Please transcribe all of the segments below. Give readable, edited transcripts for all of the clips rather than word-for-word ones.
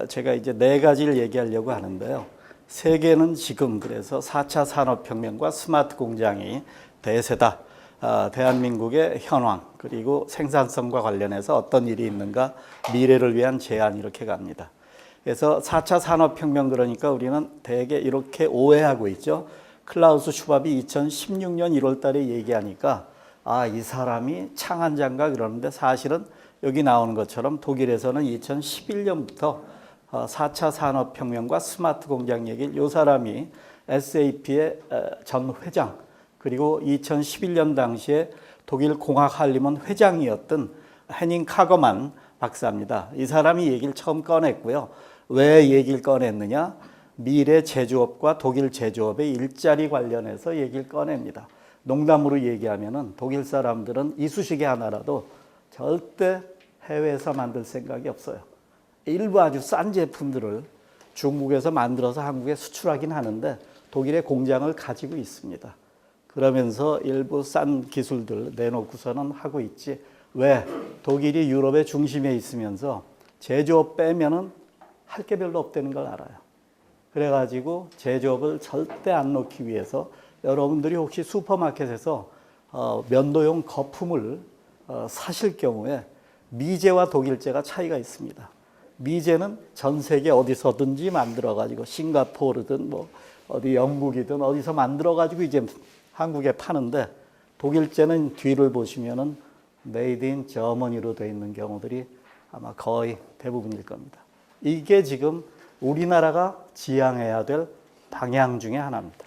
제가 이제 네 가지를 얘기하려고 하는데요. 세계는 지금 그래서 4차 산업혁명과 스마트 공장이 대세다. 대한민국의 현황 그리고 생산성과 관련해서 어떤 일이 있는가, 미래를 위한 제안 이렇게 갑니다. 그래서 4차 산업혁명 그러니까 우리는 대개 이렇게 오해하고 있죠. 클라우스 슈밥이 2016년 1월 달에 얘기하니까 이 사람이 창안자인가 그러는데 사실은 여기 나오는 것처럼 독일에서는 2011년부터 4차 산업혁명과 스마트 공장 얘기를 이 사람이 SAP의 전 회장 그리고 2011년 당시에 독일 공학 한림원 회장이었던 헤닝 카거만 박사입니다. 이 사람이 얘기를 처음 꺼냈고요. 왜 얘기를 꺼냈느냐? 미래 제조업과 독일 제조업의 일자리 관련해서 얘기를 꺼냅니다. 농담으로 얘기하면은 독일 사람들은 이쑤시개 하나라도 절대 해외에서 만들 생각이 없어요. 일부 아주 싼 제품들을 중국에서 만들어서 한국에 수출하긴 하는데 독일의 공장을 가지고 있습니다. 그러면서 일부 싼 기술들 내놓고서는 하고 있지. 왜? 독일이 유럽의 중심에 있으면서 제조업 빼면은 할 게 별로 없다는 걸 알아요. 그래가지고 제조업을 절대 안 놓기 위해서 여러분들이 혹시 슈퍼마켓에서 면도용 거품을 사실 경우에 미제와 독일제가 차이가 있습니다. 미제는 전 세계 어디서든지 만들어가지고 싱가포르든 뭐 어디 영국이든 어디서 만들어가지고 이제 한국에 파는데 독일제는 뒤를 보시면은 메이드 인 저머니로 되어 있는 경우들이 아마 거의 대부분일 겁니다. 이게 지금 우리나라가 지향해야 될 방향 중에 하나입니다.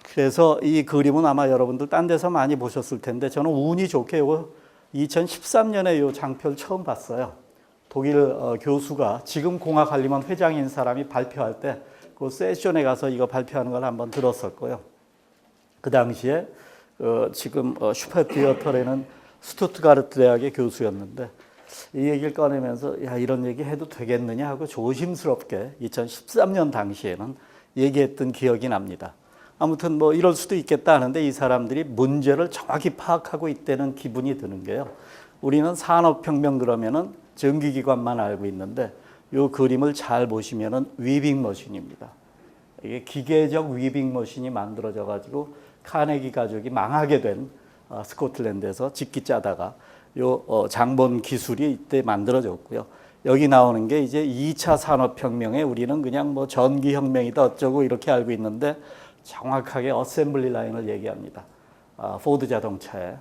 그래서 이 그림은 아마 여러분들 딴 데서 많이 보셨을 텐데 저는 운이 좋게 이거 2013년에 이 장표를 처음 봤어요. 독일 교수가 지금 공학 한림원 회장인 사람이 발표할 때 그 세션에 가서 이거 발표하는 걸 한번 들었었고요. 그 당시에 지금 슈퍼티어터라는 스투트가르트 대학의 교수였는데 이 얘기를 꺼내면서 야 이런 얘기 해도 되겠느냐 하고 조심스럽게 2013년 당시에는 얘기했던 기억이 납니다. 아무튼 뭐 이럴 수도 있겠다 하는데 이 사람들이 문제를 정확히 파악하고 있다는 기분이 드는 게요. 우리는 산업혁명 그러면은 전기기관만 알고 있는데 이 그림을 잘 보시면은 위빙 머신입니다. 이게 기계적 위빙 머신이 만들어져 가지고 카네기 가족이 망하게 된 스코틀랜드에서 직기 짜다가 요 장본 기술이 이때 만들어졌고요. 여기 나오는 게 이제 2차 산업혁명에 우리는 그냥 뭐 전기혁명이다 어쩌고 이렇게 알고 있는데 정확하게 어셈블리 라인을 얘기합니다. 포드 자동차에.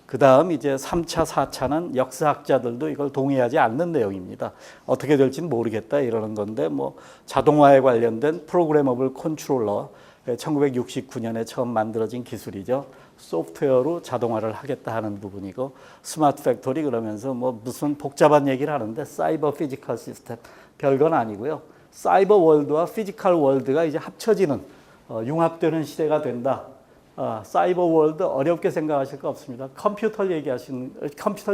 그 다음 이제 3차, 4차는 역사학자들도 이걸 동의하지 않는 내용입니다. 어떻게 될지는 모르겠다 이러는 건데 뭐 자동화에 관련된 프로그래머블 컨트롤러 1969년에 처음 만들어진 기술이죠. 소프트웨어로 자동화를 하겠다 하는 부분이고 스마트 팩토리 그러면서 뭐 무슨 복잡한 얘기를 하는데 사이버 피지컬 시스템 별건 아니고요. 사이버 월드와 피지컬 월드가 이제 합쳐지는 융합되는 시대가 된다. 사이버 월드 어렵게 생각하실 거 없습니다. 컴퓨터를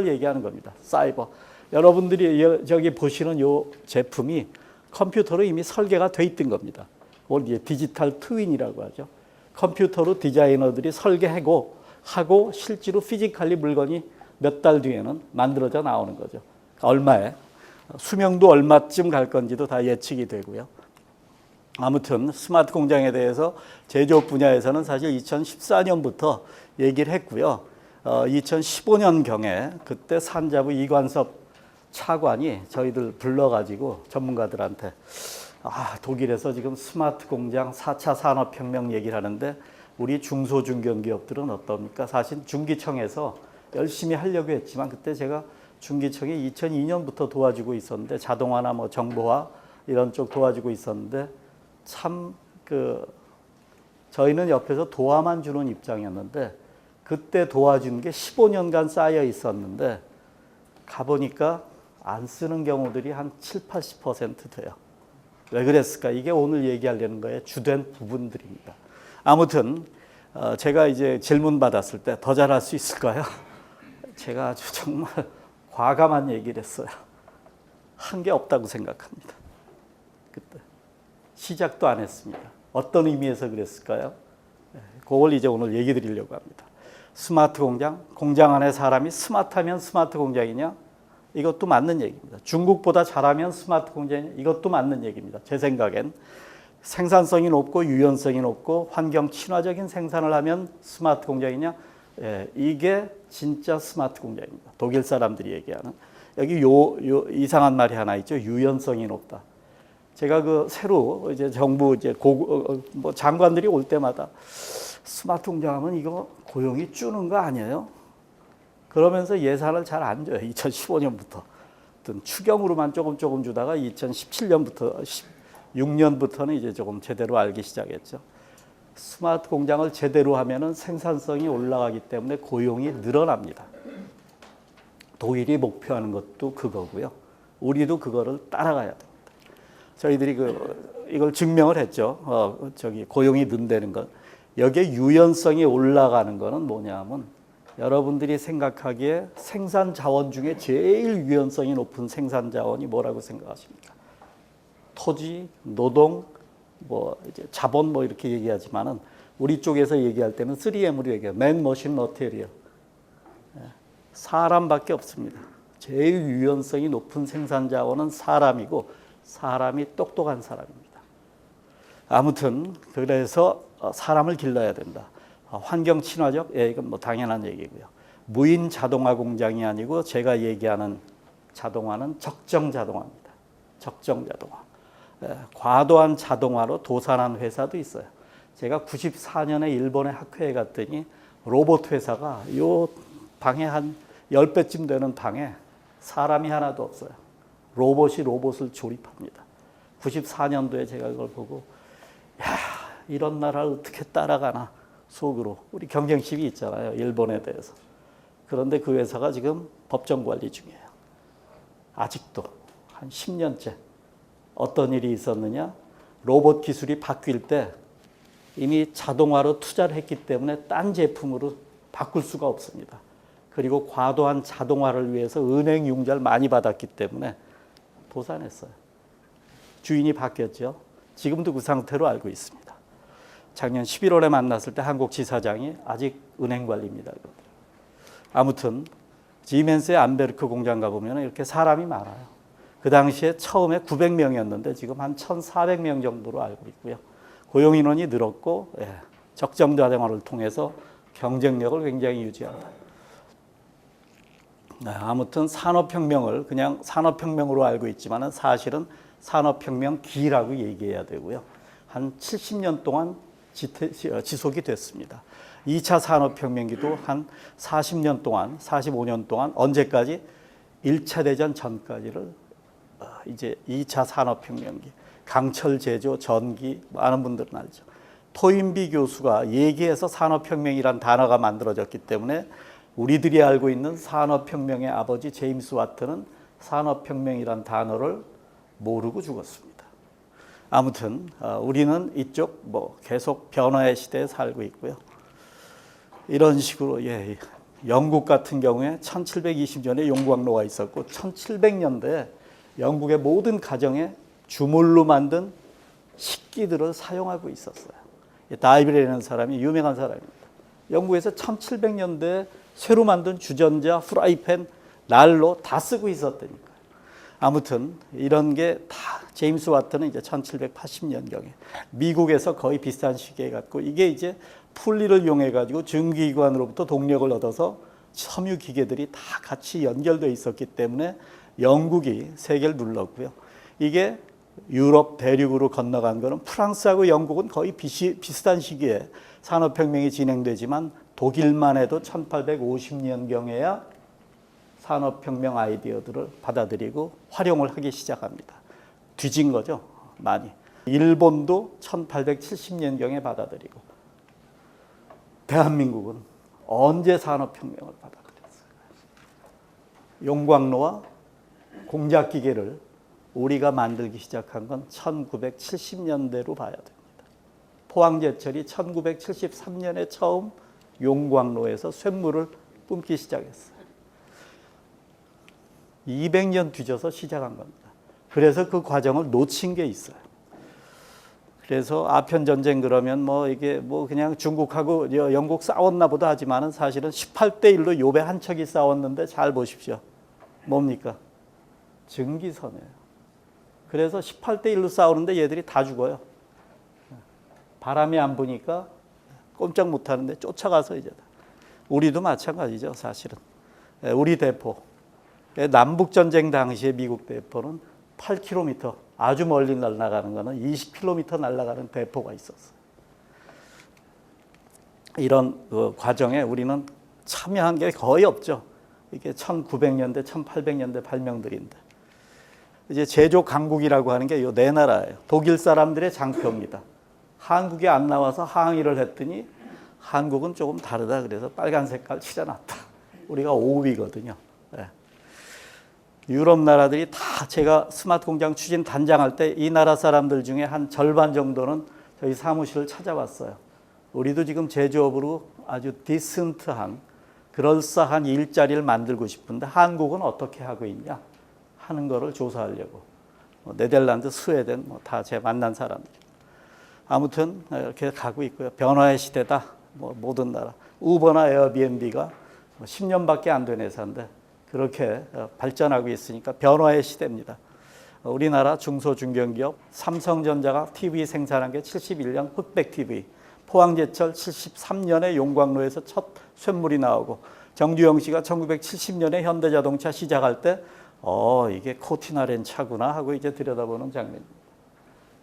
얘기하는 겁니다. 사이버. 여러분들이 저기 보시는 이 제품이 컴퓨터로 이미 설계가 돼 있던 겁니다. 그걸 이제 디지털 트윈이라고 하죠. 컴퓨터로 디자이너들이 설계하고 실제로 피지컬리 물건이 몇 달 뒤에는 만들어져 나오는 거죠. 얼마에 수명도 얼마쯤 갈 건지도 다 예측이 되고요. 아무튼 스마트 공장에 대해서 제조업 분야에서는 사실 2014년부터 얘기를 했고요. 2015년경에 그때 산자부 이관섭 차관이 저희들 불러가지고 전문가들한테 독일에서 지금 스마트 공장 4차 산업혁명 얘기를 하는데 우리 중소중견기업들은 어떻습니까? 사실 중기청에서 열심히 하려고 했지만 그때 제가 중기청이 2002년부터 도와주고 있었는데 자동화나 뭐 정보화 이런 쪽 도와주고 있었는데 참 저희는 옆에서 도와만 주는 입장이었는데 그때 도와준 게 15년간 쌓여 있었는데 가보니까 안 쓰는 경우들이 한 70-80% 돼요. 왜 그랬을까? 이게 오늘 얘기하려는 거에 주된 부분들입니다. 아무튼 제가 이제 질문 받았을 때 더 잘할 수 있을까요? 제가 아주 정말 과감한 얘기를 했어요. 한 게 없다고 생각합니다. 그때 시작도 안 했습니다. 어떤 의미에서 그랬을까요? 그걸 이제 오늘 얘기 드리려고 합니다. 스마트 공장 안에 사람이 스마트하면 스마트 공장이냐? 이것도 맞는 얘기입니다. 중국보다 잘하면 스마트 공장이 이것도 맞는 얘기입니다. 제 생각엔 생산성이 높고 유연성이 높고 환경 친화적인 생산을 하면 스마트 공장이냐? 예, 이게 진짜 스마트 공장입니다. 독일 사람들이 얘기하는 여기 요 이상한 말이 하나 있죠. 유연성이 높다. 제가 그 새로 이제 정부 이제 뭐 장관들이 올 때마다 스마트 공장하면 이거 고용이 주는 거 아니에요? 그러면서 예산을 잘 안 줘요. 2015년부터. 추경으로만 조금 주다가 2017년부터 16년부터는 이제 조금 제대로 알기 시작했죠. 스마트 공장을 제대로 하면은 생산성이 올라가기 때문에 고용이 늘어납니다. 독일이 목표하는 것도 그거고요. 우리도 그거를 따라가야 됩니다. 저희들이 이걸 증명을 했죠. 고용이 는다는 것. 여기에 유연성이 올라가는 거는 뭐냐면 여러분들이 생각하기에 생산 자원 중에 제일 유연성이 높은 생산 자원이 뭐라고 생각하십니까? 토지, 노동, 뭐 이제 자본 뭐 이렇게 얘기하지만은 우리 쪽에서 얘기할 때는 3M으로 얘기해요. 맨, 머신, 머테리얼. 사람밖에 없습니다. 제일 유연성이 높은 생산 자원은 사람이고 사람이 똑똑한 사람입니다. 아무튼 그래서 사람을 길러야 된다. 환경 친화적? 예, 이건 뭐 당연한 얘기고요. 무인 자동화 공장이 아니고 제가 얘기하는 자동화는 적정 자동화입니다. 적정 자동화. 예, 과도한 자동화로 도산한 회사도 있어요. 제가 94년에 일본의 학회에 갔더니 로봇 회사가 요 방에 한 10배쯤 되는 방에 사람이 하나도 없어요. 로봇이 로봇을 조립합니다. 94년도에 제가 그걸 보고 야, 이런 나라를 어떻게 따라가나 속으로 우리 경쟁심이 있잖아요. 일본에 대해서. 그런데 그 회사가 지금 법정 관리 중이에요. 아직도 한 10년째. 어떤 일이 있었느냐? 로봇 기술이 바뀔 때 이미 자동화로 투자를 했기 때문에 딴 제품으로 바꿀 수가 없습니다. 그리고 과도한 자동화를 위해서 은행 융자를 많이 받았기 때문에 도산했어요. 주인이 바뀌었죠. 지금도 그 상태로 알고 있습니다. 작년 11월에 만났을 때 한국 지사장이 아직 은행 관리입니다. 아무튼 지멘스의 암베르크 공장 가보면 이렇게 사람이 많아요. 그 당시에 처음에 900명이었는데 지금 한 1,400명 정도로 알고 있고요. 고용 인원이 늘었고 적정 자동화를 통해서 경쟁력을 굉장히 유지한다. 아무튼 산업혁명을 그냥 산업혁명으로 알고 있지만 사실은 산업혁명기라고 얘기해야 되고요. 한 70년 동안 지속이 됐습니다. 2차 산업혁명기도 한 40년 동안, 45년 동안 언제까지? 1차 대전 전까지를 이제 2차 산업혁명기, 강철 제조, 전기, 많은 분들은 알죠. 토인비 교수가 얘기해서 산업혁명이란 단어가 만들어졌기 때문에 우리들이 알고 있는 산업혁명의 아버지 제임스 와트는 산업혁명이란 단어를 모르고 죽었습니다. 아무튼 우리는 이쪽 뭐 계속 변화의 시대에 살고 있고요. 이런 식으로 영국 같은 경우에 1720년에 용광로가 있었고 1700년대에 영국의 모든 가정에 주물로 만든 식기들을 사용하고 있었어요. 다이비라는 사람이 유명한 사람입니다. 영국에서 1700년대에 새로 만든 주전자, 프라이팬, 난로 다 쓰고 있었다니까요. 아무튼 이런 게 다 제임스 와트는 이제 1780년경에 미국에서 거의 비슷한 시기에 갔고 이게 이제 풀리를 이용해 가지고 증기기관으로부터 동력을 얻어서 섬유 기계들이 다 같이 연결되어 있었기 때문에 영국이 세계를 눌렀고요. 이게 유럽 대륙으로 건너간 거는 프랑스하고 영국은 거의 비슷한 시기에 산업혁명이 진행되지만 독일만 해도 1850년경에야 산업혁명 아이디어들을 받아들이고 활용을 하기 시작합니다. 뒤진 거죠, 많이. 일본도 1870년경에 받아들이고 대한민국은 언제 산업혁명을 받아들였어요? 용광로와 공작기계를 우리가 만들기 시작한 건 1970년대로 봐야 됩니다. 포항제철이 1973년에 처음 용광로에서 쇳물을 뿜기 시작했어요. 200년 뒤져서 시작한 겁니다. 그래서 그 과정을 놓친 게 있어요. 그래서 아편 전쟁 그러면 뭐 이게 뭐 그냥 중국하고 영국 싸웠나 보다 하지만은 사실은 18대 1로 요배 한 척이 싸웠는데 잘 보십시오. 뭡니까? 증기선이에요. 그래서 18대 1로 싸우는데 얘들이 다 죽어요. 바람이 안 부니까 꼼짝 못 하는데 쫓아가서 이제 우리도 마찬가지죠, 사실은. 우리 대포. 남북전쟁 당시에 미국 대포는 8km, 아주 멀리 날아가는 거는 20km 날아가는 대포가 있었어요. 이런 과정에 우리는 참여한 게 거의 없죠. 이게 1900년대, 1800년대 발명들인데. 이제 제조 강국이라고 하는 게 이 네 나라예요. 독일 사람들의 장표입니다. 한국에 안 나와서 항의를 했더니 한국은 조금 다르다 그래서 빨간 색깔 칠해놨다. 우리가 5위거든요. 네. 유럽 나라들이 다 제가 스마트 공장 추진 단장할 때 이 나라 사람들 중에 한 절반 정도는 저희 사무실을 찾아왔어요. 우리도 지금 제조업으로 아주 디센트한 그럴싸한 일자리를 만들고 싶은데 한국은 어떻게 하고 있냐 하는 거를 조사하려고. 네덜란드, 스웨덴 다 제가 만난 사람들. 아무튼 이렇게 가고 있고요. 변화의 시대다. 모든 나라. 우버나 에어비앤비가 10년밖에 안 된 회사인데 그렇게 발전하고 있으니까 변화의 시대입니다. 우리나라 중소중견기업 삼성전자가 TV 생산한 게 71년 흑백 TV, 포항제철 73년에 용광로에서 첫 쇳물이 나오고 정주영 씨가 1970년에 현대자동차 시작할 때 이게 코티나렌 차구나 하고 이제 들여다보는 장면입니다.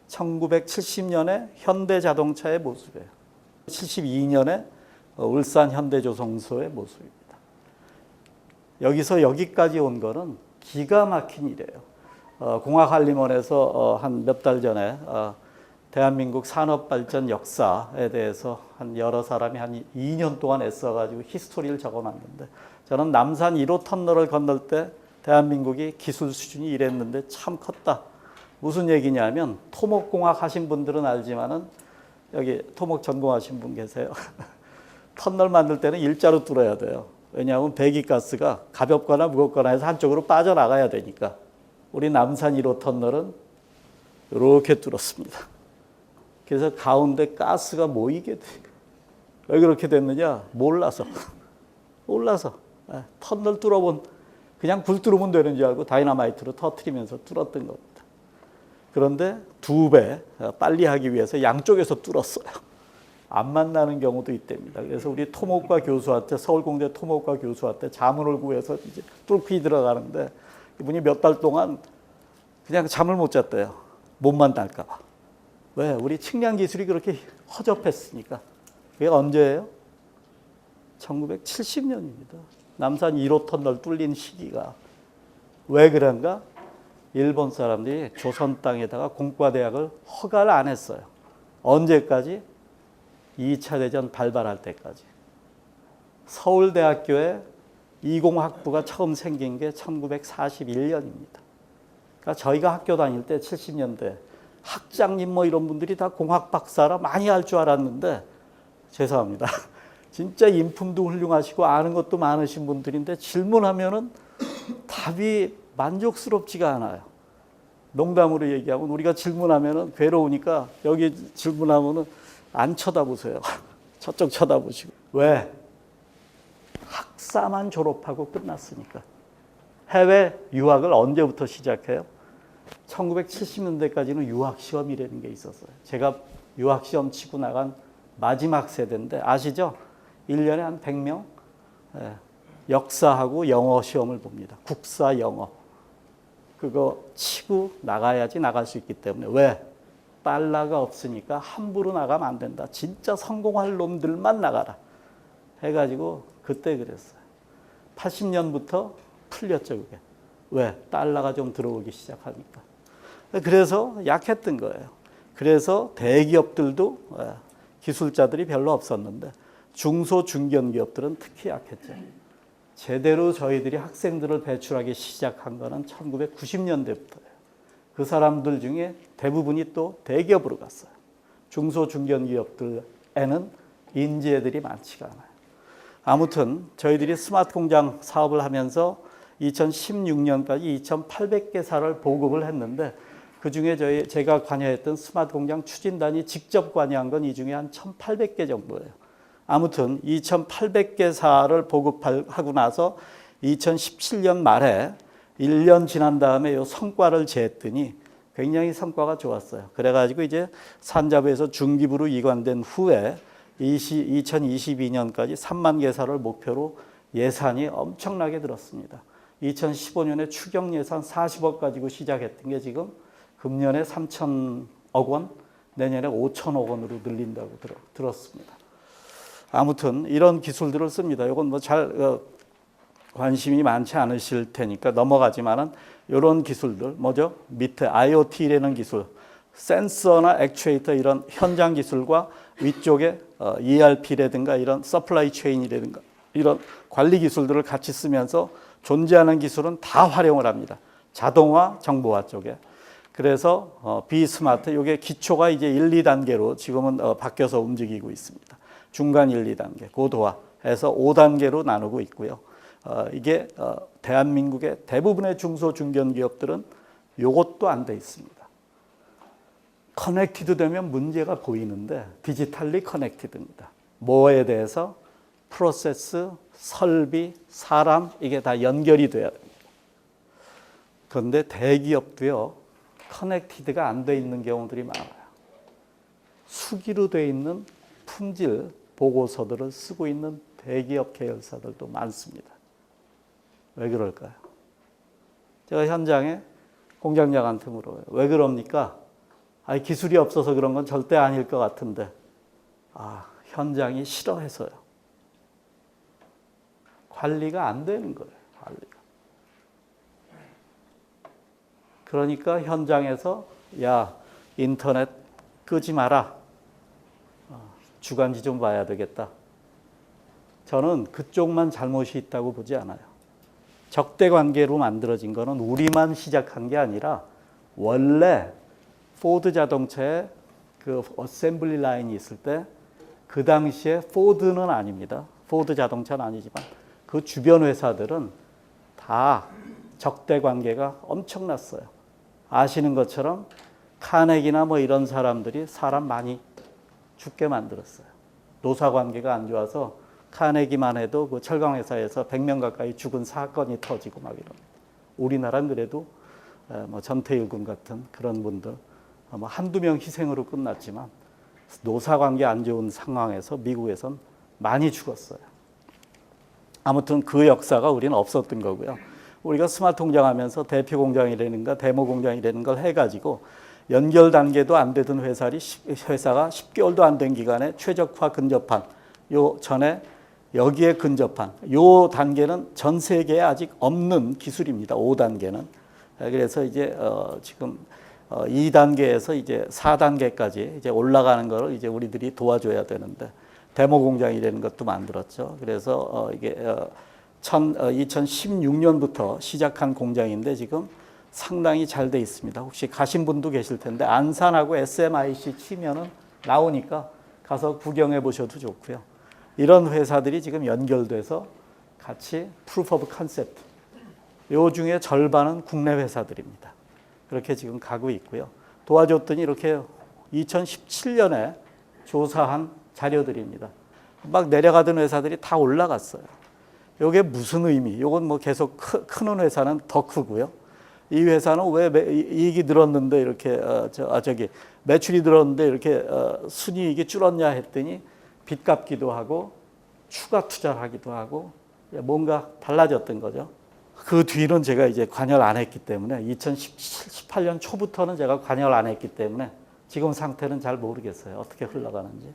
1970년에 현대자동차의 모습이에요. 72년에 울산 현대조성소의 모습입니다. 여기서 여기까지 온 거는 기가 막힌 일이에요. 공학한림원에서 한 몇 달 전에 대한민국 산업발전 역사에 대해서 한 여러 사람이 한 2년 동안 애써가지고 히스토리를 적어놨는데 저는 남산 1호 터널을 건널 때 대한민국이 기술 수준이 이랬는데 참 컸다. 무슨 얘기냐면 토목공학 하신 분들은 알지만은 여기 토목 전공하신 분 계세요. 터널 만들 때는 일자로 뚫어야 돼요. 왜냐하면 배기가스가 가볍거나 무겁거나 해서 한쪽으로 빠져나가야 되니까. 우리 남산 1호 터널은 이렇게 뚫었습니다. 그래서 가운데 가스가 모이게 돼. 왜 그렇게 됐느냐? 몰라서. 터널 뚫어본 그냥 불 뚫으면 되는 줄 알고 다이너마이트로 터트리면서 뚫었던 겁니다. 그런데 2배 빨리 하기 위해서 양쪽에서 뚫었어요. 안 만나는 경우도 있답니다. 그래서 우리 토목과 교수한테 서울공대 토목과 교수한테 자문을 구해서 이제 뚫기 들어가는데 이분이 몇 달 동안 그냥 잠을 못 잤대요. 못 만날까 봐. 왜? 우리 측량 기술이 그렇게 허접했으니까. 그게 언제예요? 1970년입니다. 남산 1호 터널 뚫린 시기가. 왜 그런가? 일본 사람들이 조선 땅에다가 공과대학을 허가를 안 했어요. 언제까지? 2차 대전 발발할 때까지. 서울대학교에 이공학부가 처음 생긴 게 1941년입니다. 그러니까 저희가 학교 다닐 때 70년대 학장님 이런 분들이 다 공학 박사라 많이 할 줄 알았는데 죄송합니다. 진짜 인품도 훌륭하시고 아는 것도 많으신 분들인데 질문하면은 답이 만족스럽지가 않아요. 농담으로 얘기하면 우리가 질문하면은 괴로우니까 여기 질문하면은 안 쳐다보세요. 저쪽 쳐다보시고. 왜? 학사만 졸업하고 끝났으니까. 해외 유학을 언제부터 시작해요? 1970년대까지는 유학시험이라는 게 있었어요. 제가 유학시험 치고 나간 마지막 세대인데 아시죠? 1년에 한 100명 역사하고 영어 시험을 봅니다. 국사 영어. 그거 치고 나가야지 나갈 수 있기 때문에. 왜? 달러가 없으니까 함부로 나가면 안 된다. 진짜 성공할 놈들만 나가라. 해가지고 그때 그랬어요. 80년부터 풀렸죠, 그게. 왜? 달러가 좀 들어오기 시작하니까. 그래서 약했던 거예요. 그래서 대기업들도 기술자들이 별로 없었는데 중소 중견기업들은 특히 약했죠. 제대로 저희들이 학생들을 배출하기 시작한 거는 1990년대부터예요. 그 사람들 중에 대부분이 또 대기업으로 갔어요. 중소 중견기업들에는 인재들이 많지가 않아요. 아무튼 저희들이 스마트 공장 사업을 하면서 2016년까지 2,800개사를 보급을 했는데 그중에 제가 관여했던 스마트 공장 추진단이 직접 관여한 건 이 중에 한 1,800개 정도예요. 아무튼 2,800개사를 보급하고 나서 2017년 말에 1년 지난 다음에 요 성과를 재했더니 굉장히 성과가 좋았어요. 그래가지고 이제 산자부에서 중기부로 이관된 후에 2022년까지 3만 개사를 목표로 예산이 엄청나게 들었습니다. 2015년에 추경 예산 40억 가지고 시작했던 게 지금 금년에 3천억 원, 내년에 5천억 원으로 늘린다고 들었습니다. 아무튼 이런 기술들을 씁니다. 이건 뭐 잘 관심이 많지 않으실 테니까 넘어가지만은 이런 기술들 뭐죠? 밑에 IoT라는 기술, 센서나 액추에이터 이런 현장 기술과 위쪽에 ERP라든가 이런 서플라이 체인이라든가 이런 관리 기술들을 같이 쓰면서 존재하는 기술은 다 활용을 합니다. 자동화, 정보화 쪽에. 그래서 비스마트, 이게 기초가 이제 1, 2단계로 지금은 바뀌어서 움직이고 있습니다. 중간 1, 2단계, 고도화해서 5단계로 나누고 있고요. 이게 대한민국의 대부분의 중소 중견기업들은 이것도 안 돼 있습니다. 커넥티드 되면 문제가 보이는데 디지털리 커넥티드입니다. 뭐에 대해서 프로세스, 설비, 사람 이게 다 연결이 돼야 됩니다. 그런데 대기업도요. 커넥티드가 안 돼 있는 경우들이 많아요. 수기로 돼 있는 품질 보고서들을 쓰고 있는 대기업 계열사들도 많습니다. 왜 그럴까요? 제가 현장에 공장장한테 물어요. 왜 그럽니까? 기술이 없어서 그런 건 절대 아닐 것 같은데. 현장이 싫어해서요. 관리가 안 되는 거예요. 관리가. 그러니까 현장에서 야, 인터넷 끄지 마라. 주간지 좀 봐야 되겠다. 저는 그쪽만 잘못이 있다고 보지 않아요. 적대 관계로 만들어진 거는 우리만 시작한 게 아니라 원래 포드 자동차에 그 어셈블리 라인이 있을 때 그 당시에 포드는 아닙니다. 포드 자동차는 아니지만 그 주변 회사들은 다 적대 관계가 엄청났어요. 아시는 것처럼 카네기나 뭐 이런 사람들이 사람 많이 죽게 만들었어요. 노사 관계가 안 좋아서 카네기만 해도 그 철강회사에서 100명 가까이 죽은 사건이 터지고 막 이런. 우리나라는 그래도 뭐 전태일 군 같은 그런 분들 뭐 한두 명 희생으로 끝났지만 노사 관계 안 좋은 상황에서 미국에선 많이 죽었어요. 아무튼 그 역사가 우리는 없었던 거고요. 우리가 스마트 공장하면서 대표 공장이라든가 데모 공장이라는 걸 해가지고 연결 단계도 안 되던 회사가 10개월도 안 된 기간에 최적화 근접한 요 전에 여기에 근접한 요 단계는 전 세계에 아직 없는 기술입니다. 5단계는. 그래서 이제 지금 2단계에서 이제 4단계까지 이제 올라가는 걸 이제 우리들이 도와줘야 되는데 데모 공장이라는 것도 만들었죠. 그래서 이게 2016년부터 시작한 공장인데 지금 상당히 잘 돼 있습니다. 혹시 가신 분도 계실 텐데 안산하고 SMIC 치면은 나오니까 가서 구경해 보셔도 좋고요. 이런 회사들이 지금 연결돼서 같이 프루프 오브 컨셉트. 요 중에 절반은 국내 회사들입니다. 그렇게 지금 가고 있고요. 도와줬더니 이렇게 2017년에 조사한 자료들입니다. 막 내려가던 회사들이 다 올라갔어요. 이게 무슨 의미? 이건 뭐 계속 크는 회사는 더 크고요. 이 회사는 왜 이익이 늘었는데 이렇게 매출이 늘었는데 이렇게 순이익이 줄었냐 했더니 빚 갚기도 하고 추가 투자를 하기도 하고 뭔가 달라졌던 거죠. 그 뒤는 제가 이제 관여를 안 했기 때문에 2018년 초부터는 제가 관여를 안 했기 때문에 지금 상태는 잘 모르겠어요. 어떻게 흘러가는지.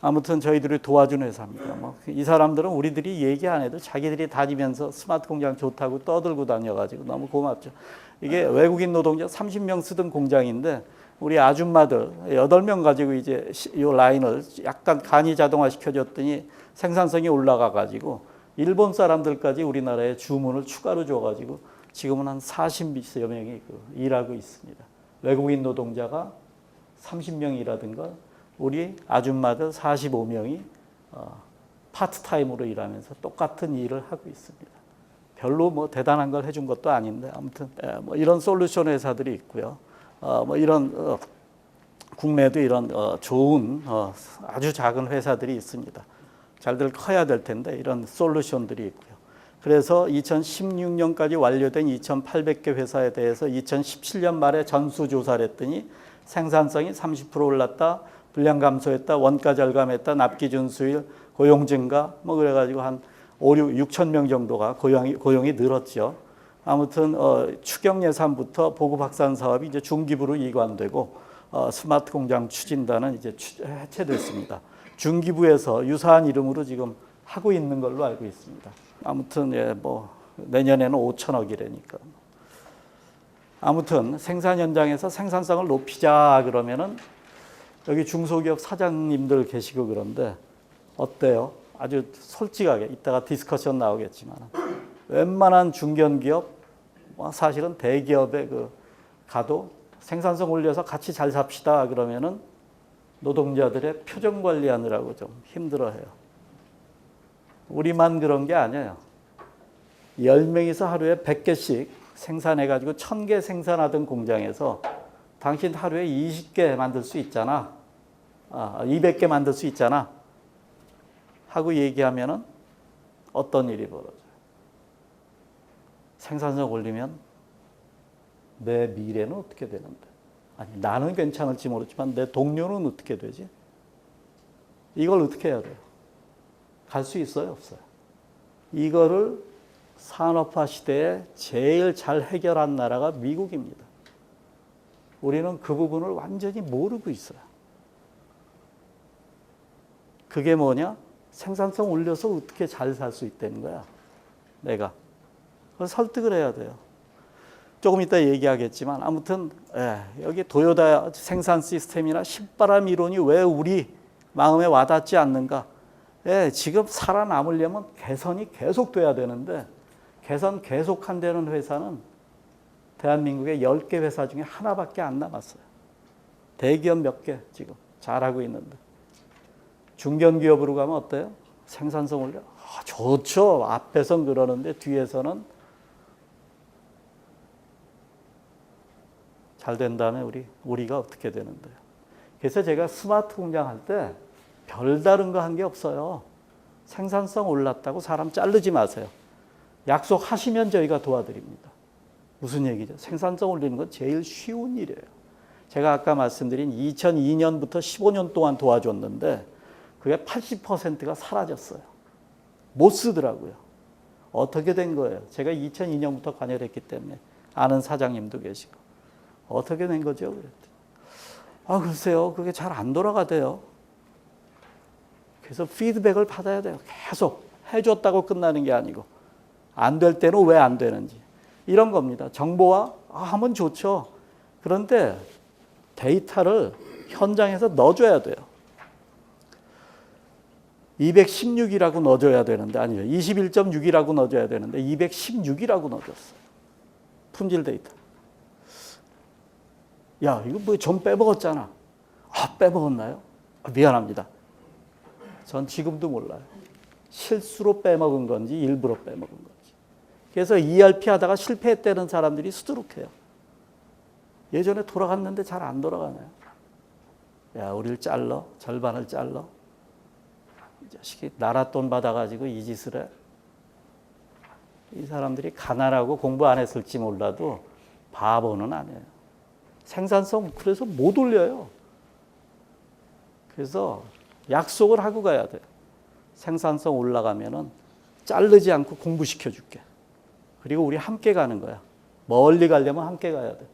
아무튼 저희들이 도와준 회사입니다. 이 사람들은 우리들이 얘기 안 해도 자기들이 다니면서 스마트 공장 좋다고 떠들고 다녀가지고 너무 고맙죠. 이게 외국인 노동자 30명 쓰던 공장인데 우리 아줌마들 8명 가지고 이제 이 라인을 약간 간이 자동화 시켜줬더니 생산성이 올라가가지고 일본 사람들까지 우리나라에 주문을 추가로 줘가지고 지금은 한 40여 명이 일하고 있습니다. 외국인 노동자가 30명이라든가 우리 아줌마들 45명이 파트타임으로 일하면서 똑같은 일을 하고 있습니다. 별로 뭐 대단한 걸 해준 것도 아닌데 아무튼 뭐 이런 솔루션 회사들이 있고요. 뭐 이런 국내도 이런 좋은 아주 작은 회사들이 있습니다. 잘들 커야 될 텐데 이런 솔루션들이 있고요. 그래서 2016년까지 완료된 2,800개 회사에 대해서 2017년 말에 전수조사를 했더니 생산성이 30% 올랐다, 불량 감소했다, 원가 절감했다, 납기 준수율, 고용 증가, 뭐 그래가지고 한 6천 명 정도가 고용이 늘었죠. 아무튼 추경 예산부터 보급 확산 사업이 이제 중기부로 이관되고 스마트 공장 추진단은 이제 해체됐습니다. 중기부에서 유사한 이름으로 지금 하고 있는 걸로 알고 있습니다. 아무튼 예, 뭐 내년에는 5천억이라니까. 아무튼 생산 현장에서 생산성을 높이자 그러면은 여기 중소기업 사장님들 계시고 그런데 어때요? 아주 솔직하게 이따가 디스커션 나오겠지만 웬만한 중견기업 사실은 대기업에 가도 생산성 올려서 같이 잘 삽시다 그러면은 노동자들의 표정 관리하느라고 좀 힘들어해요. 우리만 그런 게 아니에요. 10명이서 하루에 100개씩 생산해가지고 1000개 생산하던 공장에서 당신 하루에 20개 만들 수 있잖아. 200개 만들 수 있잖아. 하고 얘기하면은 어떤 일이 벌어져요? 생산성 올리면 내 미래는 어떻게 되는데? 아니, 나는 괜찮을지 모르지만 내 동료는 어떻게 되지? 이걸 어떻게 해야 돼요? 갈 수 있어요, 없어요? 이거를 산업화 시대에 제일 잘 해결한 나라가 미국입니다. 우리는 그 부분을 완전히 모르고 있어요. 그게 뭐냐? 생산성 올려서 어떻게 잘 살 수 있다는 거야, 내가. 그래서 설득을 해야 돼요. 조금 이따 얘기하겠지만 아무튼 여기 도요타 생산 시스템이나 신바람 이론이 왜 우리 마음에 와닿지 않는가? 지금 살아남으려면 개선이 계속돼야 되는데 개선 계속한다는 회사는 대한민국의 10개 회사 중에 하나밖에 안 남았어요. 대기업 몇 개 지금 잘하고 있는데. 중견기업으로 가면 어때요? 생산성 올려? 좋죠. 앞에선 그러는데 뒤에서는 잘 된 다음에 우리가 어떻게 되는데요? 그래서 제가 스마트 공장 할 때 별다른 거 한 게 없어요. 생산성 올랐다고 사람 자르지 마세요. 약속하시면 저희가 도와드립니다. 무슨 얘기죠? 생산성 올리는 건 제일 쉬운 일이에요. 제가 아까 말씀드린 2002년부터 15년 동안 도와줬는데 그게 80%가 사라졌어요. 못 쓰더라고요. 어떻게 된 거예요? 제가 2002년부터 관여했기 때문에 아는 사장님도 계시고. 어떻게 된 거죠? 그랬더니 글쎄요. 그게 잘 안 돌아가대요. 그래서 피드백을 받아야 돼요. 계속 해줬다고 끝나는 게 아니고 안 될 때는 왜 안 되는지 이런 겁니다. 정보화 하면 좋죠. 그런데 데이터를 현장에서 넣어줘야 돼요. 216이라고 넣어줘야 되는데 아니죠. 21.6이라고 넣어줘야 되는데 216이라고 넣어줬어요. 품질 데이터. 야, 이거 뭐 좀 빼먹었잖아. 빼먹었나요? 미안합니다. 전 지금도 몰라요. 실수로 빼먹은 건지 일부러 빼먹은 건지. 그래서 ERP 하다가 실패했다는 사람들이 수두룩해요. 예전에 돌아갔는데 잘 안 돌아가네요. 야, 우리를 잘라. 절반을 잘라. 이 자식이 나라 돈 받아가지고 이 짓을 해. 이 사람들이 가난하고 공부 안 했을지 몰라도 바보는 아니에요. 생산성 그래서 못 올려요. 그래서 약속을 하고 가야 돼요. 생산성 올라가면은 자르지 않고 공부시켜줄게. 그리고 우리 함께 가는 거야. 멀리 가려면 함께 가야 돼.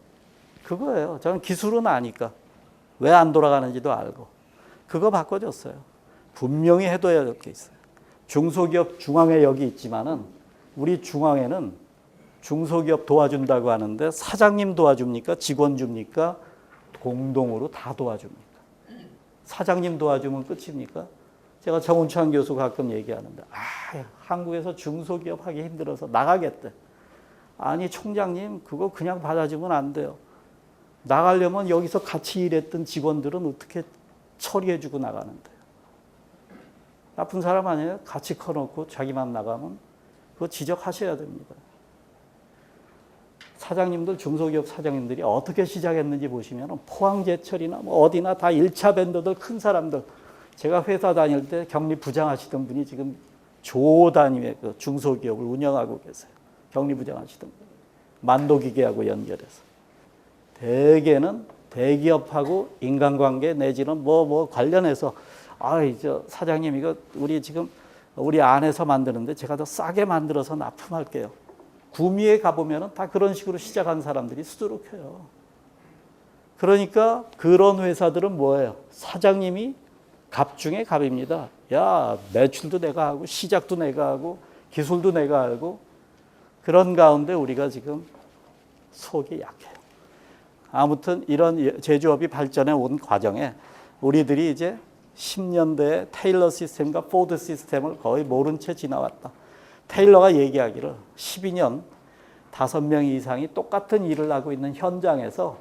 그거예요. 저는 기술은 아니까. 왜 안 돌아가는지도 알고. 그거 바꿔줬어요. 분명히 해둬야 될 게 있어요. 중소기업 중앙에 여기 있지만은 우리 중앙에는 중소기업 도와준다고 하는데 사장님 도와줍니까? 직원 줍니까? 공동으로 다 도와줍니까? 사장님 도와주면 끝입니까? 제가 정운찬 교수 가끔 얘기하는데 한국에서 중소기업 하기 힘들어서 나가겠대. 아니 총장님 그거 그냥 받아주면 안 돼요. 나가려면 여기서 같이 일했던 직원들은 어떻게 처리해주고 나가는데요. 나쁜 사람 아니에요? 같이 커놓고 자기만 나가면 그거 지적하셔야 됩니다. 사장님들, 중소기업 사장님들이 어떻게 시작했는지 보시면 포항제철이나 뭐 어디나 다 1차 벤더들 큰 사람들. 제가 회사 다닐 때 격리 부장하시던 분이 지금 조 단위의 그 중소기업을 운영하고 계세요. 격리부장하시던 분. 만도기계하고 연결해서. 대개는 대기업하고 인간관계 내지는 뭐 관련해서 저 사장님 이거 우리 안에서 만드는데 제가 더 싸게 만들어서 납품할게요. 구미에 가보면 다 그런 식으로 시작한 사람들이 수두룩해요. 그러니까 그런 회사들은 뭐예요? 사장님이 갑 중에 갑입니다. 야, 매출도 내가 하고 시작도 내가 하고 기술도 내가 알고 그런 가운데 우리가 지금 속이 약해요. 아무튼 이런 제조업이 발전해 온 과정에 우리들이 이제 10년대에 테일러 시스템과 포드 시스템을 거의 모른 채 지나왔다. 테일러가 얘기하기를 12년 5명 이상이 똑같은 일을 하고 있는 현장에서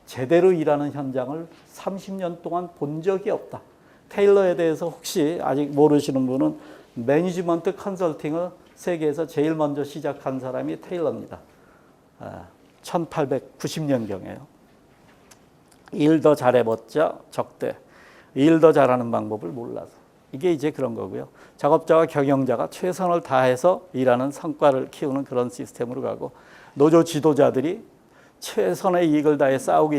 제대로 일하는 현장을 30년 동안 본 적이 없다. 테일러에 대해서 혹시 아직 모르시는 분은 매니지먼트 컨설팅을 세계에서 제일 먼저 시작한 사람이 테일러입니다. 1890년경에요. 일 더 잘해봤자 적대. 일 더 잘하는 방법을 몰라서. 이게 이제 그런 거고요. 작업자와 경영자가 최선을 다해서 일하는 성과를 키우는 그런 시스템으로 가고 노조 지도자들이 최선의 이익을 다해 싸우고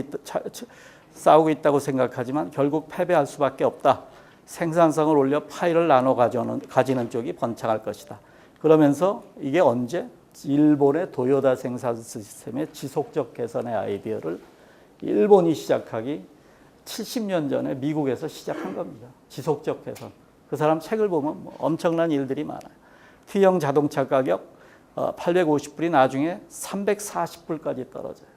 있다고 생각하지만 결국 패배할 수밖에 없다. 생산성을 올려 파일을 나눠 가지는 쪽이 번창할 것이다. 그러면서 이게 언제? 일본의 도요다 생산 시스템의 지속적 개선의 아이디어를 일본이 시작하기 70년 전에 미국에서 시작한 겁니다. 지속적 개선. 그 사람 책을 보면 엄청난 일들이 많아요. T형 자동차 가격 850불이 나중에 340불까지 떨어져요.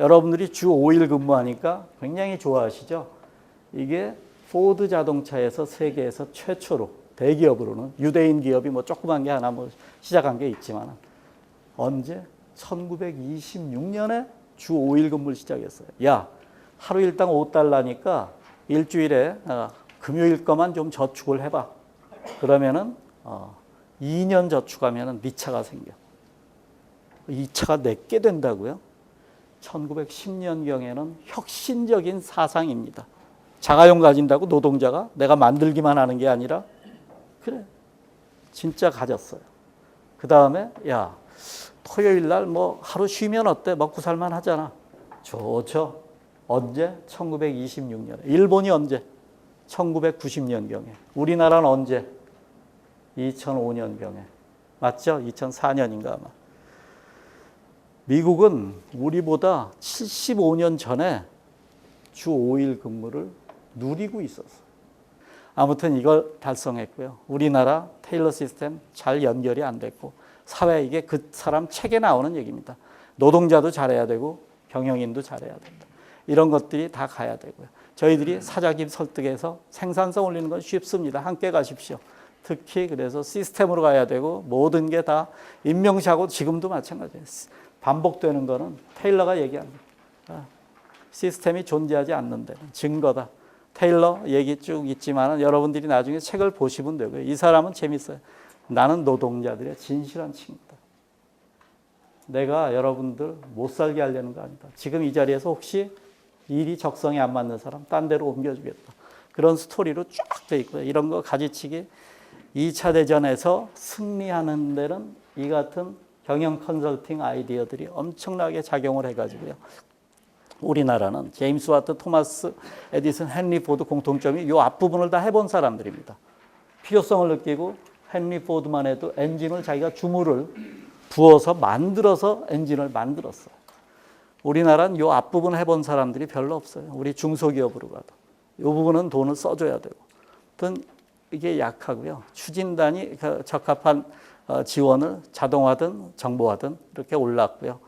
여러분들이 주 5일 근무하니까 굉장히 좋아하시죠? 이게 포드 자동차에서 세계에서 최초로 대기업으로는 유대인 기업이 조그만 게 하나 시작한 게 있지만 언제? 1926년에 주 5일 근무를 시작했어요. 야, 하루 일당 $5니까 일주일에 금요일 거만 좀 저축을 해봐. 그러면은 2년 저축하면은 네 차가 생겨. 이 차가 내게 된다고요? 1910년경에는 혁신적인 사상입니다. 자가용 가진다고 노동자가 내가 만들기만 하는 게 아니라 그래 진짜 가졌어요. 그 다음에 야 토요일 날 하루 쉬면 어때? 먹고 살만 하잖아. 좋죠. 언제? 1926년에. 일본이 언제? 1990년경에. 우리나라는 언제? 2005년경에. 맞죠? 2004년인가 아마. 미국은 우리보다 75년 전에 주 5일 근무를 누리고 있었어요. 아무튼 이걸 달성했고요. 우리나라 테일러 시스템 잘 연결이 안 됐고 사회 이게 그 사람 책에 나오는 얘기입니다. 노동자도 잘해야 되고 경영인도 잘해야 된다. 이런 것들이 다 가야 되고요. 저희들이 사장님 설득해서 생산성 올리는 건 쉽습니다. 함께 가십시오. 특히 그래서 시스템으로 가야 되고 모든 게 다 임명시하고 지금도 마찬가지예요. 반복되는 거는 테일러가 얘기합니다. 시스템이 존재하지 않는 데는 증거다. 테일러 얘기 쭉 있지만 여러분들이 나중에 책을 보시면 되고요. 이 사람은 재밌어요. 나는 노동자들의 진실한 친구다. 내가 여러분들 못 살게 하려는 거 아니다. 지금 이 자리에서 혹시 일이 적성에 안 맞는 사람 딴 데로 옮겨주겠다. 그런 스토리로 쫙 돼 있고요. 이런 거 가지치기 2차 대전에서 승리하는 데는 이 같은 경영 컨설팅 아이디어들이 엄청나게 작용을 해가지고요. 우리나라는 제임스 와트, 토마스 에디슨, 헨리 포드 공통점이 이 앞부분을 다 해본 사람들입니다. 필요성을 느끼고 헨리 포드만 해도 엔진을 자기가 주물을 부어서 만들어서 엔진을 만들었어요. 우리나라는 이 앞부분 해본 사람들이 별로 없어요. 우리 중소기업으로 가도. 이 부분은 돈을 써줘야 되고. 아무튼 이게 약하고요. 추진단이 적합한 지원을 자동화든 정보화든 이렇게 올랐고요.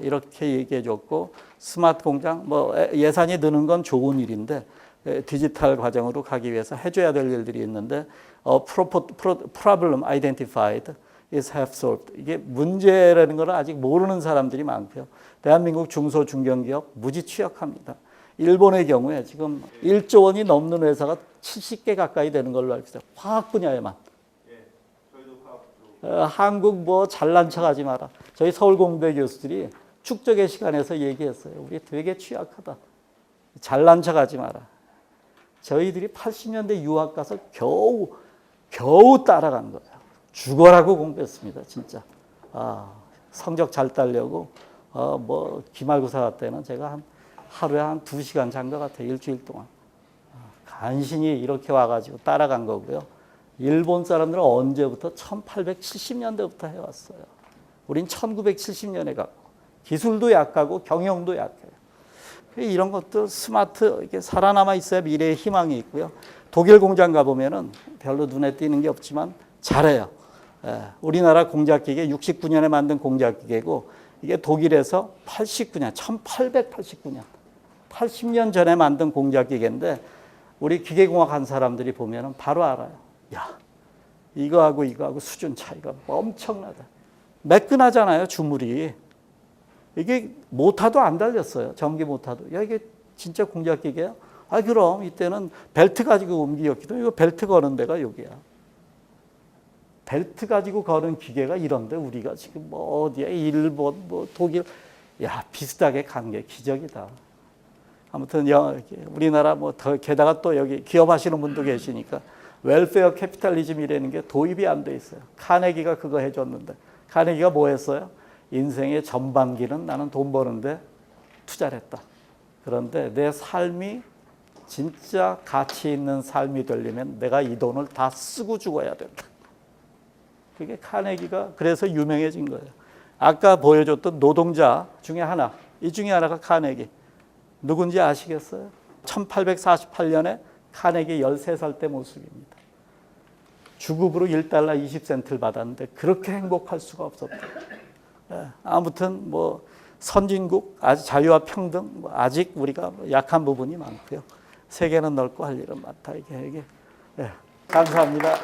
이렇게 얘기해 줬고 스마트 공장 예산이 드는 건 좋은 일인데 디지털 과정으로 가기 위해서 해줘야 될 일들이 있는데 problem identified is half solved. 이게 문제라는 걸 아직 모르는 사람들이 많고요. 대한민국 중소 중견기업 무지 취약합니다. 일본의 경우에 지금 1조 원이 넘는 회사가 70개 가까이 되는 걸로 알고 있어요. 화학 분야에만. 한국 잘난 척하지 마라. 저희 서울공대 교수들이 축적의 시간에서 얘기했어요. 우리 되게 취약하다. 잘난 척하지 마라. 저희들이 80년대 유학 가서 겨우 따라간 거예요. 죽어라고 공부했습니다. 진짜. 성적 잘 따려고 뭐 기말고사 때는 제가 하루에 한 2시간 잔 것 같아요. 일주일 동안. 간신히 이렇게 와가지고 따라간 거고요. 일본 사람들은 언제부터? 1870년대부터 해왔어요. 우린 1970년에 갔고 기술도 약하고 경영도 약해요. 이런 것도 스마트 이렇게 살아남아 있어야 미래의 희망이 있고요. 독일 공장 가보면은 별로 눈에 띄는 게 없지만 잘해요. 우리나라 공작기계 69년에 만든 공작기계고 이게 독일에서 89년, 1889년, 80년 전에 만든 공작기계인데 우리 기계공학 한 사람들이 보면은 바로 알아요. 야, 이거하고 수준 차이가 엄청나다. 매끈하잖아요, 주물이. 이게 모터도 안 달렸어요. 전기 모터도. 야, 이게 진짜 공작기계야? 그럼 이때는 벨트 가지고 움직였기도. 이거 벨트 거는 데가 여기야. 벨트 가지고 거는 기계가 이런데 우리가 지금 뭐 어디야? 일본, 뭐 독일. 야, 비슷하게 간 게 기적이다. 아무튼 우리나라 뭐 더 게다가 또 여기 기업하시는 분도 계시니까 웰페어 캐피탈리즘이라는 게 도입이 안 돼 있어요. 카네기가 그거 해줬는데 카네기가 뭐 했어요? 인생의 전반기는 나는 돈 버는데 투자를 했다. 그런데 내 삶이 진짜 가치 있는 삶이 되려면 내가 이 돈을 다 쓰고 죽어야 된다. 그게 카네기가 그래서 유명해진 거예요. 아까 보여줬던 노동자 중에 하나, 이 중에 하나가 카네기. 누군지 아시겠어요? 1848년에 카네기 13살 때 모습입니다. 주급으로 1달러 20센트를 받았는데 그렇게 행복할 수가 없었다. 아무튼 뭐 선진국, 아직 자유와 평등, 아직 우리가 약한 부분이 많고요. 세계는 넓고 할 일은 많다. 이게. 감사합니다.